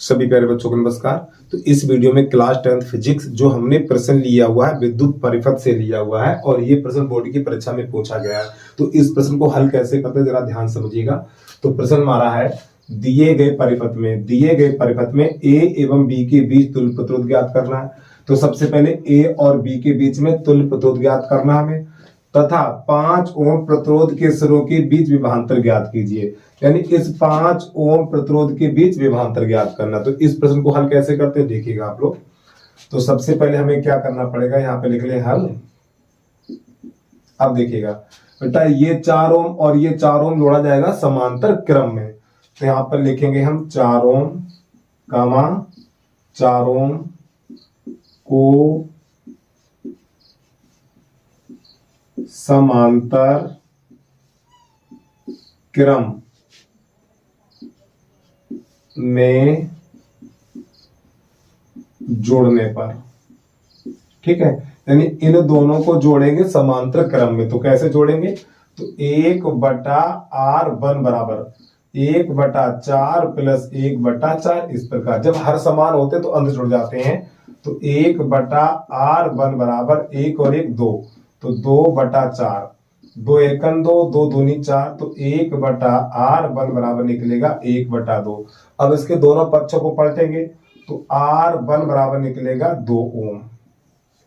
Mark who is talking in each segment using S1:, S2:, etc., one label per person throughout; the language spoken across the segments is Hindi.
S1: सभी प्यारे बच्चों को नमस्कार। तो इस वीडियो में क्लास 10th फिजिक्स जो हमने प्रश्न लिया हुआ है विद्युत परिपथ से लिया हुआ है और ये प्रश्न बोर्ड की परीक्षा में पूछा गया है। तो इस प्रश्न को हल कैसे करते हैं जरा ध्यान समझिएगा। तो प्रश्न हमारा है दिए गए परिपथ में ए एवं बी के बीच तुल्य प्रतिरोध ज्ञात करना है। तो सबसे पहले ए और बी के बीच में तुल्य प्रतिरोध ज्ञात करना हमें तथा 5 ओम प्रतिरोध के सिरों के बीच विभवांतर ज्ञात कीजिए। यानी इस 5 ओम प्रतिरोध के बीच विभवांतर ज्ञात करना। तो इस प्रश्न को हल कैसे करते हैं देखिएगा आप लोग। तो सबसे पहले हमें क्या करना पड़ेगा, यहाँ पे लिख ले हल। अब देखिएगा बेटा ये 4 ओम और ये 4 ओम जोड़ा जाएगा समांतर क्रम में। तो यहाँ पर लिखेंगे हम 4 ओम कामा 4 ओम को समांतर क्रम में जोड़ने पर, ठीक है। यानी इन दोनों को जोड़ेंगे समांतर क्रम में। तो कैसे जोड़ेंगे, तो 1/r1 बराबर 1/4 प्लस 1/4 इस प्रकार। जब हर समान होते तो अंश जुड़ जाते हैं। तो 1/r1 बराबर 1 और 1 2, तो 2/4, 2 एकन 2, 2 दूनी 4, तो 1/r1 बराबर निकलेगा 1/2। अब इसके दोनों पक्षों को पलटेंगे तो r1 बराबर निकलेगा 2 ओम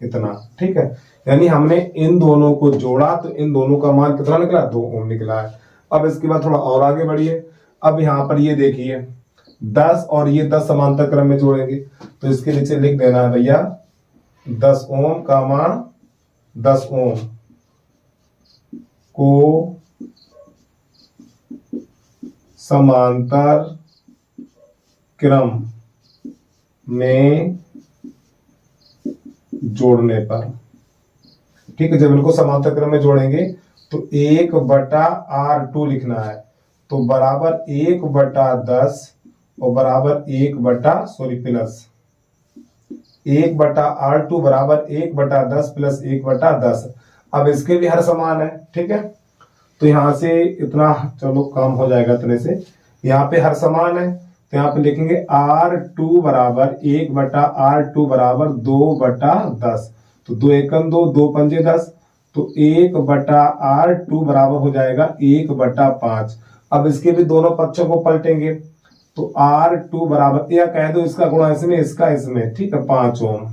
S1: इतना, ठीक है। यानी हमने इन दोनों को जोड़ा तो इन दोनों का मान कितना निकला, 2 ओम निकला है। अब इसके बाद थोड़ा और आगे बढ़िए। अब यहाँ पर ये देखिए 10 और ये 10 समांतर क्रम में जोड़ेंगे। तो इसके नीचे लिख देना है भैया 10 ओम का मान 10 ओम को समांतर क्रम में जोड़ने पर, ठीक है। जब इनको समांतर क्रम में जोड़ेंगे तो 1/r2 लिखना है। तो बराबर 1/10 और बराबर प्लस 1/r2 बराबर 1/10 प्लस 1/10। अब इसके भी हर समान है, ठीक है। तो यहां से इतना चलो काम हो जाएगा इतने से। यहाँ पे हर समान है तो यहाँ पे लिखेंगे r2 बराबर 1/r2 बराबर 2/10। तो 2 एकम 2, 2 पंजे 10, तो 1/r2 बराबर हो जाएगा 1/5। अब इसके भी दोनों पक्षों को पलटेंगे तो r2 बराबर, या कह दो इसका गुणा इसमें इसका इसमें, ठीक है, 5 ओम।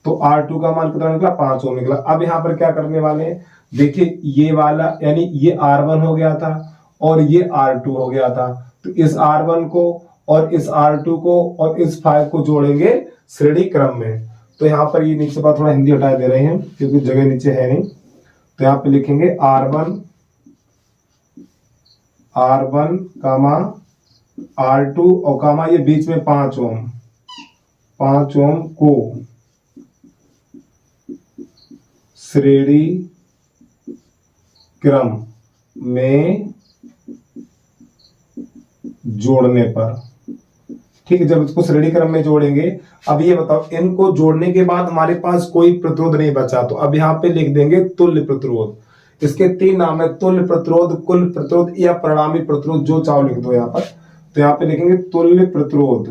S1: तो r2 का मान कितना निकला, 5 ओम निकला। अब यहाँ पर क्या करने वाले हैं, देखिए ये वाला यानी ये r1 हो गया था और ये r2 हो गया था। तो इस r1 को और इस r2 को और इस 5 को जोड़ेंगे श्रेणी क्रम में। तो यहाँ पर ये नीचे बात थोड़ा हिंदी हटा दे रहे हैं क्योंकि जगह नीचे है नहीं। तो यहाँ पे लिखेंगे r1 कामा r2 और कामा ये बीच में 5 ओम को श्रेणी क्रम में जोड़ने पर, ठीक है। जब इसको श्रेणी क्रम में जोड़ेंगे, अब ये बताओ इनको जोड़ने के बाद हमारे पास कोई प्रतिरोध नहीं बचा। तो अब यहाँ पे लिख देंगे तुल्य प्रतिरोध। इसके 3 नाम है, तुल्य प्रतिरोध, कुल प्रतिरोध या परिणामी प्रतिरोध, जो चाहो लिख दो यहाँ पर। तो यहाँ पे लिखेंगे तुल्य प्रतिरोध,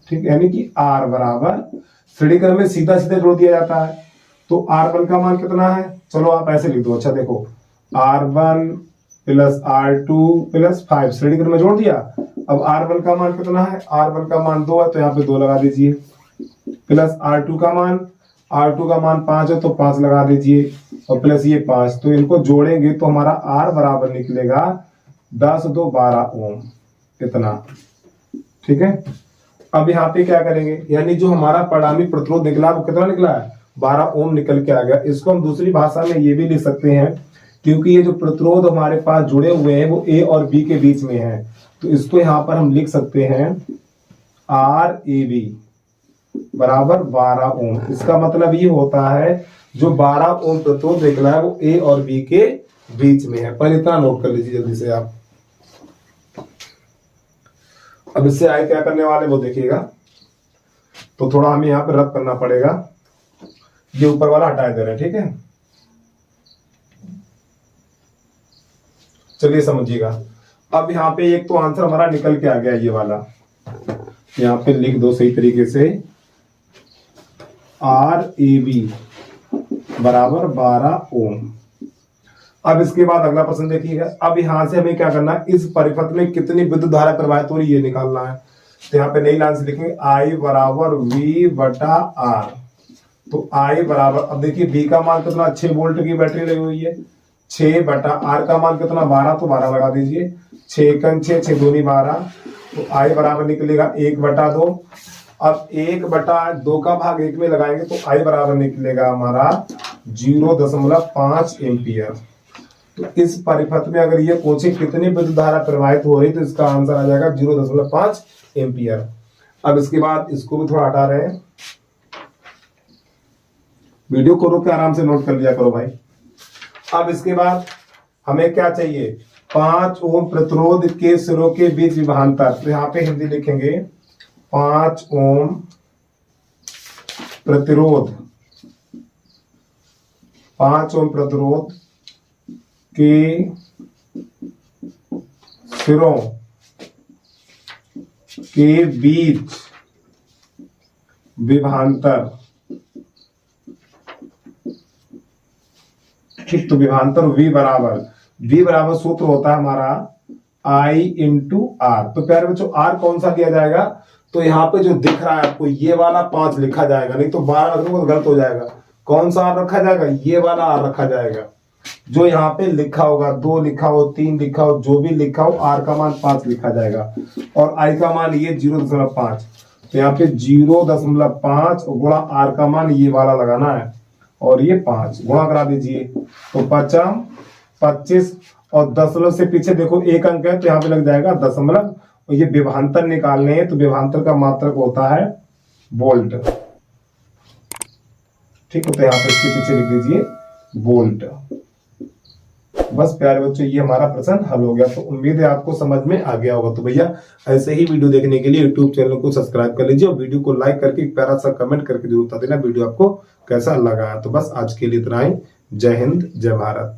S1: ठीक, यानी कि R बराबर श्रेणी क्रम में सीधा सीधा जोड़ दिया जाता है। तो R1 का मान कितना है, चलो आप ऐसे लिख दो। अच्छा देखो R1 प्लस R2 प्लस 5 श्रेणी क्रम में जोड़ दिया। अब R1 का मान कितना है, R1 का मान 2 है तो यहाँ पे 2 लगा दीजिए, प्लस R2 का मान 5 है तो 5 लगा दीजिए और प्लस ये 5। तो इनको जोड़ेंगे तो हमारा R बराबर निकलेगा 10 2 12 ओम इतना, ठीक है। अब यहाँ पे क्या करेंगे, यानी जो हमारा परिणामी प्रतिरोध निकला वो कितना निकला है, 12 ओम निकल के आ गया। इसको हम दूसरी भाषा में ये भी लिख सकते हैं, क्योंकि ये जो प्रतिरोध हमारे पास जुड़े हुए हैं वो ए और बी के बीच में है। तो इसको यहाँ पर हम लिख सकते हैं RAB बराबर 12 ओम। इसका मतलब ये होता है जो 12 ओम प्रतिरोध निकला है वो ए और बी के बीच में है। पहले इतना नोट कर लीजिए जल्दी से आप। अब इससे आगे क्या करने वाले वो देखिएगा। तो थोड़ा हमें यहाँ पे रद्द करना पड़ेगा, ये ऊपर वाला हटा दे रहे हैं, ठीक है। चलिए समझिएगा। अब यहाँ पे एक तो आंसर हमारा निकल के आ गया ये वाला, यहाँ पे लिख दो सही तरीके से, RAB बराबर 12 ओम। अब इसके बाद अगला प्रश्न देखिएगा। अब यहां से हमें क्या करना है, इस परिपथ में कितनी विद्युत धारा प्रवाहित हो रही है ये निकालना है। तो यहाँ पे नई लाइन से लिखेंगे I बराबर V बटा R। तो I बराबर, अब देखिए V का मान कितना, 6 वोल्ट की बैटरी लगी हुई है, 6 बटा R का मान कितना 12, तो 12 लगा दीजिए, 6 कन 6, 6 दूनी 12, तो I बराबर निकलेगा 1 बटा 2। अब 1 बटा 2 का भाग 1 में लगाएंगे तो I बराबर निकलेगा हमारा 0.5 एम्पियर। तो इस परिपथ में अगर ये पूछे कितनी विद्युत धारा प्रवाहित हो रही, तो इसका आंसर आ जाएगा 0.5 एम्पियर। अब इसके बाद इसको भी थोड़ा हटा रहे हैं, वीडियो को रोक के आराम से नोट कर लिया करो भाई। अब इसके बाद हमें क्या चाहिए, 5 ओम प्रतिरोध के सिरों के बीच विभवांतर। तो यहाँ पे हिंदी लिखेंगे 5 ओम प्रतिरोध, 5 ओम प्रतिरोध के सिरों के बीच विभवांतर। ठीक, तो विभवांतर V बराबर सूत्र होता है हमारा I इंटू R। तो प्यारे बच्चों R कौन सा दिया जाएगा, तो यहाँ पे जो दिख रहा है आपको ये वाला 5 लिखा जाएगा, नहीं तो 12 रखने को गलत हो जाएगा। कौन सा R रखा जाएगा, ये वाला R रखा जाएगा। जो यहाँ पे लिखा होगा 2 लिखा हो 3 लिखा हो, जो भी लिखा हो R का मान 5 लिखा जाएगा, और I का मान ये 0.5। तो यहाँ पे 0.5 गुणा R का मान ये वाला लगाना है, और ये 5 गुणा करा दीजिए, तो 5 25, और दशमलव से पीछे देखो 1 अंक है तो यहाँ पे लग जाएगा दशमलव, और ये विभवांतर निकालने हैं तो विभवांतर का मात्रक होता है वोल्ट। ठीक है, तो यहाँ पे इसके पीछे लिख दीजिए वोल्ट। बस प्यारे बच्चों ये हमारा प्रश्न हल हो गया। तो उम्मीद है आपको समझ में आ गया होगा। तो भैया ऐसे ही वीडियो देखने के लिए यूट्यूब चैनल को सब्सक्राइब कर लीजिए, और वीडियो को लाइक करके एक प्यारा सा कमेंट करके जरूर बता देना वीडियो आपको कैसा लगा। तो बस आज के लिए इतना ही। जय हिंद, जय भारत।